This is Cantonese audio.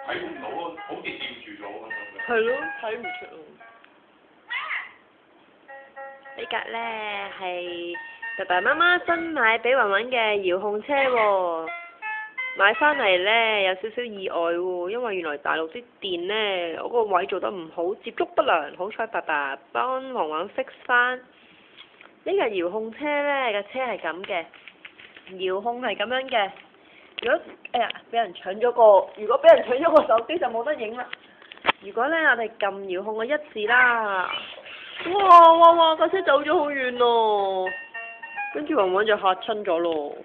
睇唔到咯，好似掂住咗咁樣。係咯，睇唔出咯。呢架咧係爸爸媽媽新買俾雲雲嘅遙控車喎，買翻嚟咧有少少意外喎，因為原來大陸啲電咧嗰個位做得唔好，接觸不良，好彩爸爸幫雲雲 fix 翻。呢架遙控車咧，架車係咁嘅，遙控係咁樣嘅。如果哎呀俾人搶咗個，如果俾人搶咗個手機就冇得影啦。如果咧我哋撳遙控嘅一字啦，哇，架車走咗好遠咯，跟住雲雲就嚇親咗咯。